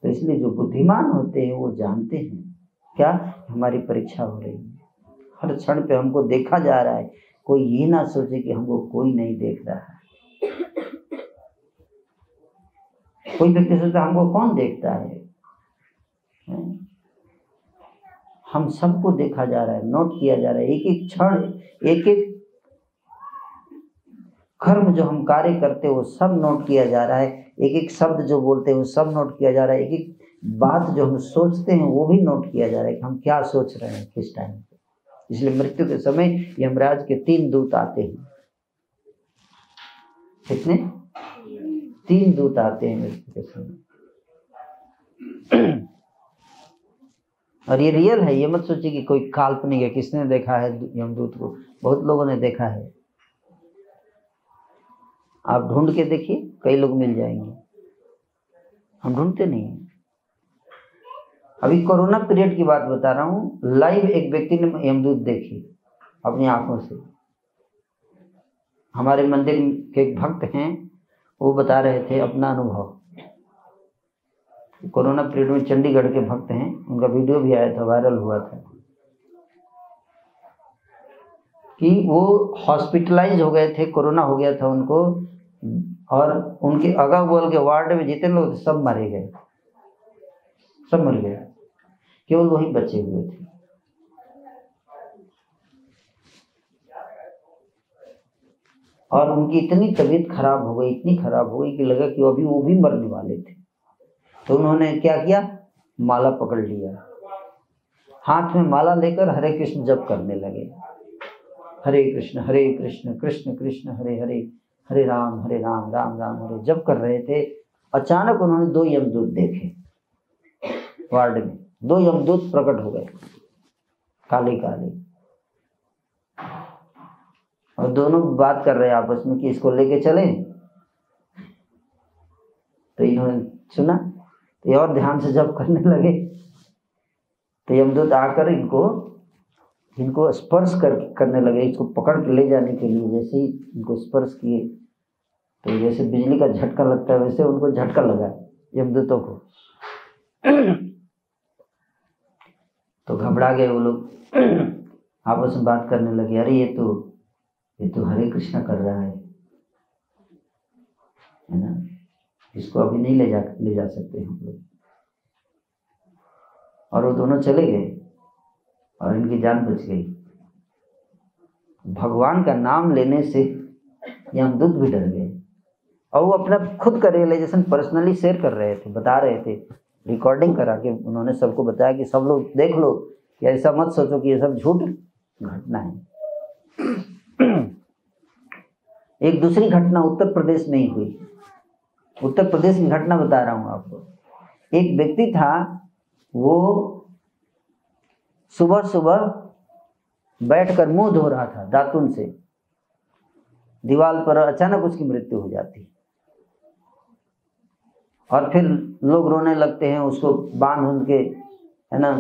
तो इसलिए जो बुद्धिमान होते हैं वो जानते हैं क्या हमारी परीक्षा हो रही है, हर क्षण पे हमको देखा जा रहा है। कोई ये ना सोचे कि हमको कोई नहीं देख रहा है। कोई व्यक्ति सोचता हमको कौन देखता है, हम सबको देखा जा रहा है, नोट किया जा रहा है। एक एक क्षण, एक एक कर्म जो हम कार्य करते हैं वो सब नोट किया जा रहा है। एक एक शब्द जो बोलते हैं वो सब नोट किया जा रहा है। एक एक बात जो हम सोचते हैं वो भी नोट किया जा रहा है कि हम क्या सोच रहे हैं किस टाइम पे। इसलिए मृत्यु के समय यमराज के 3 दूत आते हैं। कितने? 3 दूत आते हैं मृत्यु के समय। और ये रियल है, ये मत सोचिए कि कोई काल्पनिक है। किसने देखा है यमदूत को? बहुत लोगों ने देखा है। आप ढूंढ के देखिए, कई लोग मिल जाएंगे। हम ढूंढते नहीं हैं। अभी कोरोना पीरियड की बात बता रहा हूँ। लाइव एक व्यक्ति ने यमदूत देखी अपनी आंखों से। हमारे मंदिर के एक भक्त हैं, वो बता रहे थे अपना अनुभव। कोरोना पीरियड में चंडीगढ़ के भक्त हैं, उनका वीडियो भी आया था, वायरल हुआ था कि वो हॉस्पिटलाइज हो गए थे, कोरोना हो गया था उनको, और उनके अगल बगल के वार्ड में जितने लोग सब मारे गए, सब मर गए, केवल वही बचे हुए थे। और उनकी इतनी तबीयत खराब हो गई, इतनी खराब हो गई कि लगा कि अभी वो भी मरने वाले थे। तो उन्होंने क्या किया, माला पकड़ लिया, हाथ में माला लेकर हरे कृष्ण जप करने लगे। हरे कृष्ण कृष्ण कृष्ण हरे हरे, हरे राम राम राम हरे, जप कर रहे थे। अचानक उन्होंने 2 यमदूत देखे वार्ड में। 2 यमदूत प्रकट हो गए, काले काले, और दोनों बात कर रहे हैं आपस में कि इसको लेके चलें। तो इन्होंने सुना तो ये और ध्यान से जप करने लगे। तो यमदूत आकर इनको स्पर्श करने लगे, इसको पकड़ के ले जाने के लिए। जैसे ही इनको स्पर्श किए तो जैसे बिजली का झटका लगता है वैसे उनको झटका लगा यमदूतों को। तो घबरा गए वो लोग, आपस में बात करने लगे, अरे ये तो हरे कृष्णा कर रहा है ना, इसको अभी नहीं ले जा सकते हम लोग। और वो दोनों चले गए और इनकी जान बच गई। भगवान का नाम लेने से यमदूत भी डर गए। और वो अपना खुद का रियलाइजेशन पर्सनली शेयर कर रहे थे, बता रहे थे, रिकॉर्डिंग करा के उन्होंने सबको बताया कि सब लोग देख लो कि ऐसा मत सोचो कि ये सब झूठ घटना है। एक दूसरी घटना उत्तर प्रदेश में ही हुई। उत्तर प्रदेश की घटना बता रहा हूँ आपको। एक व्यक्ति था, वो सुबह सुबह बैठकर मुंह धो रहा था दातुन से, दीवार पर अचानक उसकी मृत्यु हो जाती। और फिर लोग रोने लगते हैं, उसको बांध के, है ना,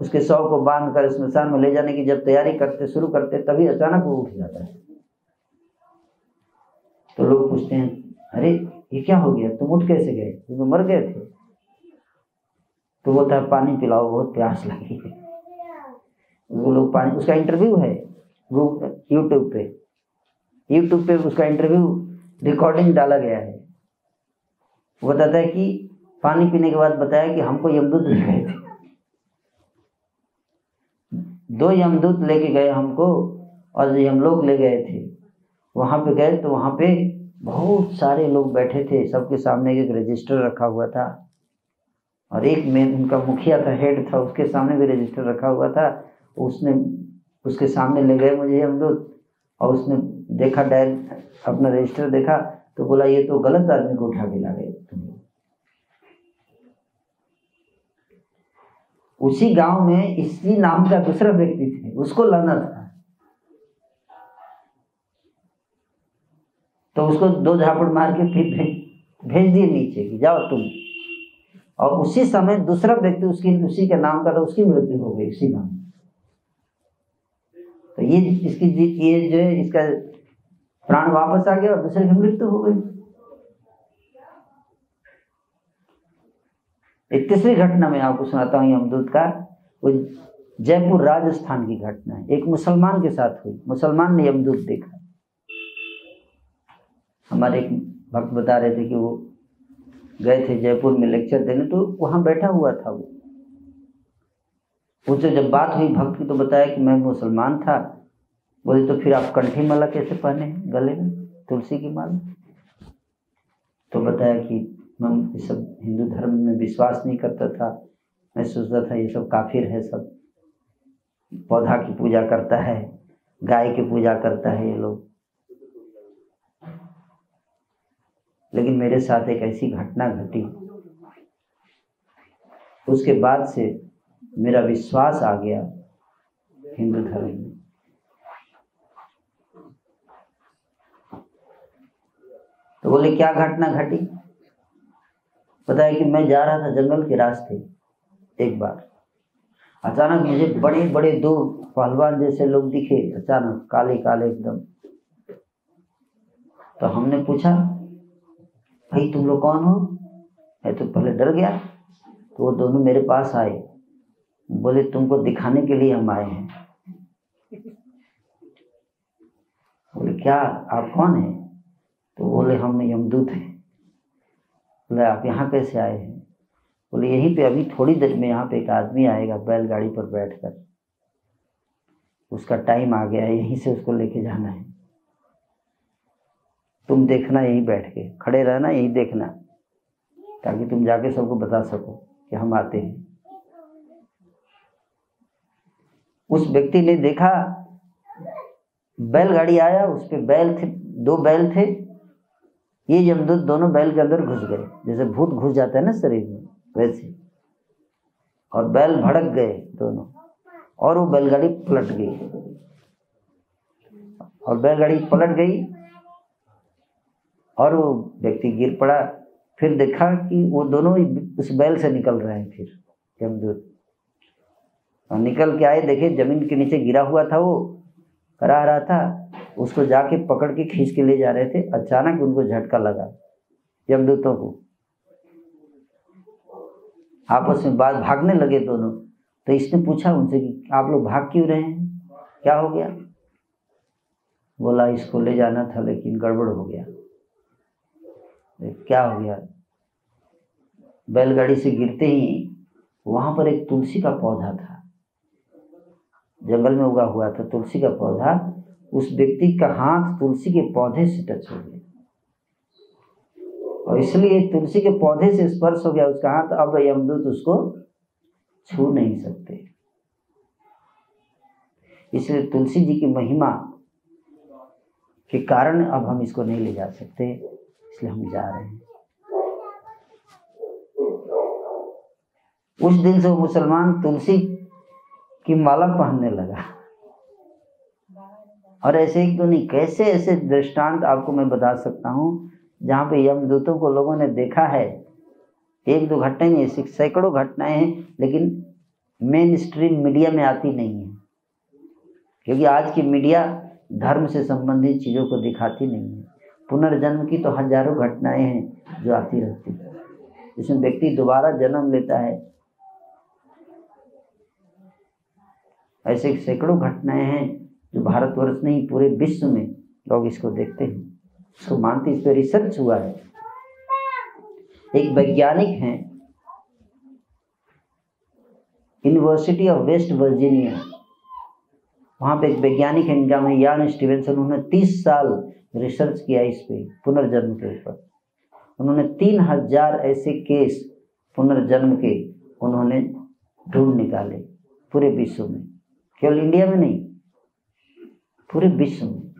उसके शव को बांध कर स्मशान में ले जाने की जब तैयारी शुरू करते तभी अचानक वो उठ जाता है। तो लोग पूछते हैं, अरे ये क्या हो गया, तुम उठ कैसे गए, तुम मर गए थे? तो बोलता है पानी पिलाओ, बहुत प्यास लगी है। वो लोग पानी, उसका इंटरव्यू है यूट्यूब पे उसका इंटरव्यू रिकॉर्डिंग डाला गया है। वो बताता है कि पानी पीने के बाद बताया कि हमको यमदूत ले गए थे, 2 यमदूत लेके गए हमको, और हम लोग ले गए थे। वहां पे गए तो वहां पे बहुत सारे लोग बैठे थे, सबके सामने एक रजिस्टर रखा हुआ था, और एक में उनका मुखिया था, हेड था, उसके सामने भी रजिस्टर रखा हुआ था। उसके सामने ले गए मुझे यमदूत, और उसने देखा, डायरेक्ट अपना रजिस्टर देखा तो बोला ये तो गलत आदमी को उठा के ला गए तुम लोग। उसी गांव में इसी नाम का दूसरा व्यक्ति थे, उसको लाना था, तो उसको 2 झापड़ मार के फिर भेज दिए नीचे कि जाओ तुम। और उसी समय दूसरा व्यक्ति उसी के नाम का था, उसकी मृत्यु हो गई उसी गांव में। तो ये जो है इसका प्राण वापस आ गया और दूसरे की मृत्यु हो गई। एक तीसरी घटना मैं आपको सुनाता हूँ यमदूत का। वो जयपुर राजस्थान की घटना है, एक मुसलमान के साथ हुई। मुसलमान ने यमदूत देखा। हमारे एक भक्त बता रहे थे कि वो गए थे जयपुर में लेक्चर देने, तो वहां बैठा हुआ था वो। उससे जब बात हुई भक्त की तो बताया कि मैं मुसलमान था। बोले तो फिर आप कंठी माला कैसे पहने गले में, तुलसी की माला? तो बताया कि मैं ये सब हिंदू धर्म में विश्वास नहीं करता था, मैं सोचता था ये सब काफिर है, सब पौधा की पूजा करता है, गाय की पूजा करता है ये लोग। लेकिन मेरे साथ एक ऐसी घटना घटी, उसके बाद से मेरा विश्वास आ गया हिंदू धर्म में। तो बोले क्या घटना घटी? पता है कि मैं जा रहा था जंगल के रास्ते, एक बार अचानक मुझे बड़े बड़े दो पहलवान जैसे लोग दिखे, अचानक काले काले एकदम। तो हमने पूछा भाई तुम लोग कौन हो? मैं तो पहले डर गया। तो वो दोनों मेरे पास आए, बोले तुमको दिखाने के लिए हम आए हैं। बोले क्या, आप कौन हैं? तो बोले हम यमदूत हैं। बोले आप यहाँ कैसे आए हैं? बोले यहीं पे अभी थोड़ी देर में यहाँ पे एक आदमी आएगा बैलगाड़ी पर बैठकर, उसका टाइम आ गया है, यहीं से उसको लेके जाना है। तुम देखना, यहीं बैठ के खड़े रहना, यहीं देखना, ताकि तुम जाके सबको बता सको कि हम आते हैं। उस व्यक्ति ने देखा बैलगाड़ी आया, उस पे बैल थे, दो बैल थे। ये यमदूत दोनों बैल के अंदर घुस गए, जैसे भूत घुस जाता है ना शरीर में वैसे, और बैल भड़क गए दोनों, और वो बैलगाड़ी पलट गई। और बैलगाड़ी पलट गई और वो व्यक्ति गिर पड़ा। फिर देखा कि वो दोनों उस बैल से निकल रहे हैं। फिर यमदूत और निकल के आए, देखे जमीन के नीचे गिरा हुआ था, वो करा रहा था, उसको जाके पकड़ के खींच के ले जा रहे थे। अचानक उनको झटका लगा, यमदूतों को, आपस में बात, भागने लगे दोनों। तो इसने पूछा उनसे कि आप लोग भाग क्यों रहे हैं, क्या हो गया? बोला इसको ले जाना था लेकिन गड़बड़ हो गया। क्या हो गया? बैलगाड़ी से गिरते ही वहां पर एक तुलसी का पौधा था, जंगल में उगा हुआ था तुलसी का पौधा। उस व्यक्ति का हाथ तुलसी के पौधे से टच हो गया, और इसलिए तुलसी के पौधे से स्पर्श हो गया उसका हाथ। अब यमदूत उसको छू नहीं सकते। इसलिए तुलसी जी की महिमा के कारण अब हम इसको नहीं ले जा सकते, इसलिए हम जा रहे हैं। उस दिन से वो मुसलमान तुलसी की माला पहनने लगा। और ऐसे ही तो नहीं, कैसे ऐसे दृष्टांत आपको मैं बता सकता हूँ जहाँ पे यमदूतों को लोगों ने देखा है। एक दो घटनाएं नहीं, सैकड़ों घटनाएं हैं, लेकिन मेन स्ट्रीम मीडिया में आती नहीं है, क्योंकि आज की मीडिया धर्म से संबंधित चीज़ों को दिखाती नहीं है। पुनर्जन्म की तो हजारों घटनाएं हैं जो आती रहती है, जिसमें व्यक्ति दोबारा जन्म लेता है। ऐसे सैकड़ों घटनाएं हैं जो भारतवर्ष नहीं पूरे विश्व में लोग इसको देखते हैं, इसको मानते, इस पर रिसर्च हुआ है। एक वैज्ञानिक हैं यूनिवर्सिटी ऑफ वेस्ट वर्जीनिया, वहाँ पे एक वैज्ञानिक है, इनका नाम यान स्टीवेंसन। उन्होंने 30 साल रिसर्च किया इस पे, पुनर्जन्म के ऊपर। उन्होंने 3000 ऐसे केस पुनर्जन्म के उन्होंने ढूंढ निकाले पूरे विश्व में, केवल इंडिया में नहीं, पूरे विश्व में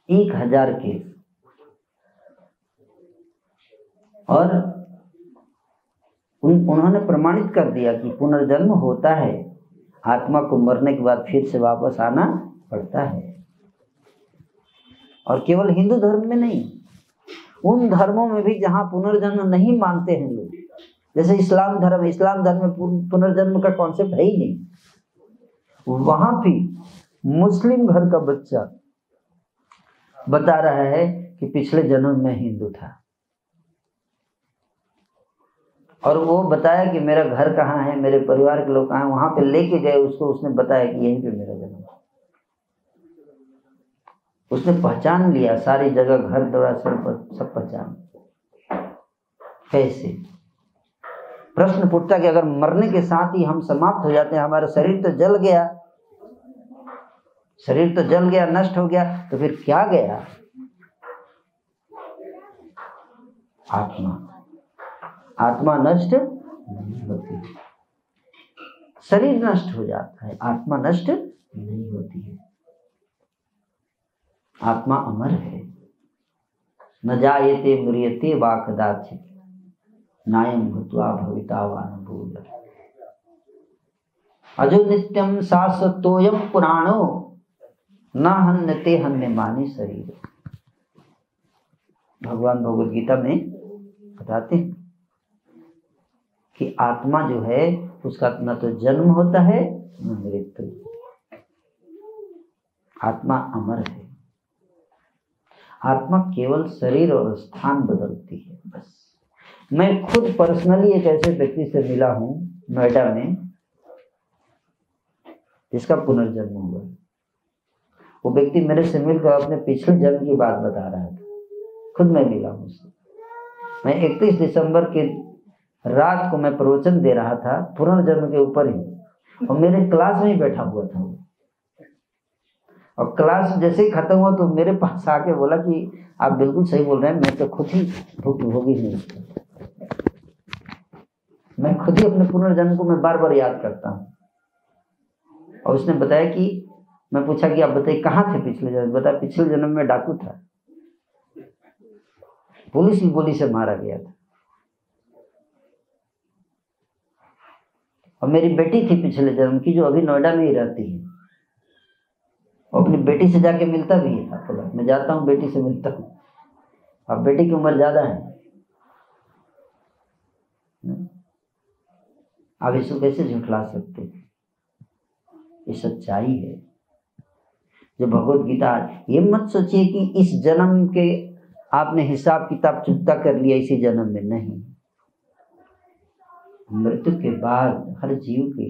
1000 केस। और उन्होंने प्रमाणित कर दिया कि पुनर्जन्म होता है, आत्मा को मरने के बाद फिर से वापस आना पड़ता है। और केवल हिंदू धर्म में नहीं, उन धर्मों में भी जहाँ पुनर्जन्म नहीं मानते हैं लोग, जैसे इस्लाम धर्म, इस्लाम धर्म में पुनर्जन्म का कॉन्सेप्ट है ही नहीं। वहां भी मुस्लिम घर का बच्चा बता रहा है कि पिछले जन्म में हिंदू था। और वो बताया कि मेरा घर कहाँ है, मेरे परिवार के लोग कहाँ हैं, वहां पे लेके गए उसको, उसने बताया कि यहीं पे मेरा जन्म है। उसने पहचान लिया सारी जगह, घर द्वार सब पहचान। कैसे? प्रश्न पूछता कि अगर मरने के साथ ही हम समाप्त हो जाते हैं, हमारा शरीर तो जल गया, शरीर तो जल गया, नष्ट हो गया, तो फिर क्या गया? आत्मा। आत्मा नष्ट नहीं होती, शरीर नष्ट हो जाता है, आत्मा नष्ट नहीं होती है। आत्मा अमर है। न जायते म्रियते वा कदाचित् नायं भूत्वा भविता वा न भूयः। अजो नित्यं शाश्वतोऽयं पुराणो न हन्यते हन्यमाने शरीर। भगवान भगवद गीता में बताते हैं कि आत्मा जो है उसका न तो जन्म होता है न मृत्यु। आत्मा अमर है। आत्मा केवल शरीर और स्थान बदलती है, बस। मैं खुद पर्सनली एक ऐसे व्यक्ति से मिला हूं नोएडा में, जिसका पुनर्जन्म हुआ। वो व्यक्ति मेरे से मिलकर अपने पिछले जन्म की बात बता रहा था। खुद मैं मिला हूं उससे। मैं 31 दिसंबर की रात को मैं प्रवचन दे रहा था पुनर्जन्म के ऊपर ही, और मेरे क्लास में ही बैठा हुआ था वो। और क्लास जैसे ही खत्म हुआ तो मेरे पास आके बोला कि आप बिल्कुल सही बोल रहे हैं, मैं तो खुद ही भुक्तभोगी हूँ। मैं खुद ही अपने पुनर्जन्म को मैं बार बार याद करता हूँ। और उसने बताया कि मैं पूछा कि आप बताइए कहाँ थे पिछले जन्म? बताया पिछले जन्म में डाकू था, पुलिस की गोली से मारा गया था। और मेरी बेटी थी पिछले जन्म की, जो अभी नोएडा में ही रहती है। और अपनी बेटी से जाके मिलता भी है। आपको मैं जाता हूँ, बेटी से मिलता हूँ। अब बेटी की उम्र ज्यादा है। आप इसको कैसे झुठला सकते? ये सच्चाई है जो भगवत गीता। ये मत सोचिए कि इस जन्म के आपने हिसाब किताब चुकता कर लिया इसी जन्म में, नहीं। मृत्यु के बाद हर जीव के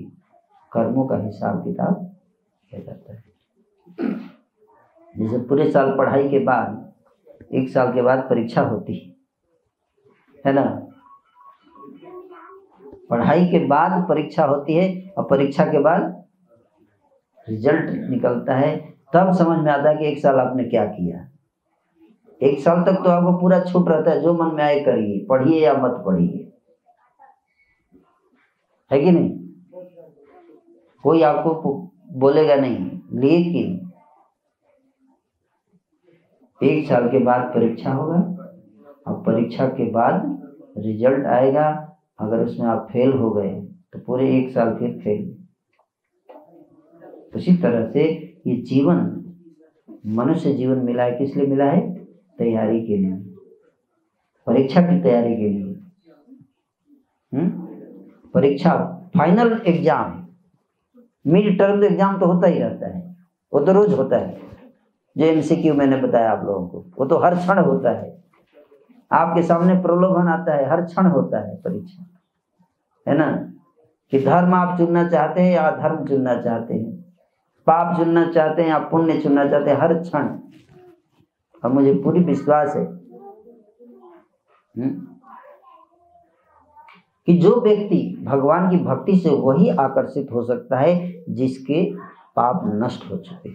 कर्मों का हिसाब किताब किया जाता है। जैसे पूरे साल पढ़ाई के बाद 1 साल के बाद परीक्षा होती है ना। पढ़ाई के बाद परीक्षा होती है, और परीक्षा के बाद रिजल्ट निकलता है। तब समझ में आता है कि 1 साल आपने क्या किया। 1 साल तक तो आपको पूरा छूट रहता है, जो मन में आए करिए, पढ़िए या मत पढ़िए, है कि नहीं? कोई आपको बोलेगा नहीं। लेकिन 1 साल के बाद परीक्षा होगा, और परीक्षा के बाद रिजल्ट आएगा। अगर उसमें आप फेल हो गए तो पूरे 1 साल फिर फेल। उसी तरह से ये जीवन, मनुष्य जीवन मिला है, किस लिए मिला है? तैयारी के लिए, परीक्षा की तैयारी के लिए। परीक्षा, final exam, mid term exam तो होता ही रहता है, वो तो रोज होता है। जो MCQ मैंने बताया आप लोगों को, वो तो हर क्षण होता है। आपके सामने प्रलोभन आता है, हर क्षण होता है परीक्षा, है ना। कि धर्म आप चुनना चाहते हैं या अधर्म चुनना चाहते हैं, पाप चुनना चाहते हैं या पुण्य चुनना चाहते हैं, हर क्षण। और मुझे पूरी विश्वास है कि जो व्यक्ति भगवान की भक्ति से वही आकर्षित हो सकता है जिसके पाप नष्ट हो चुके।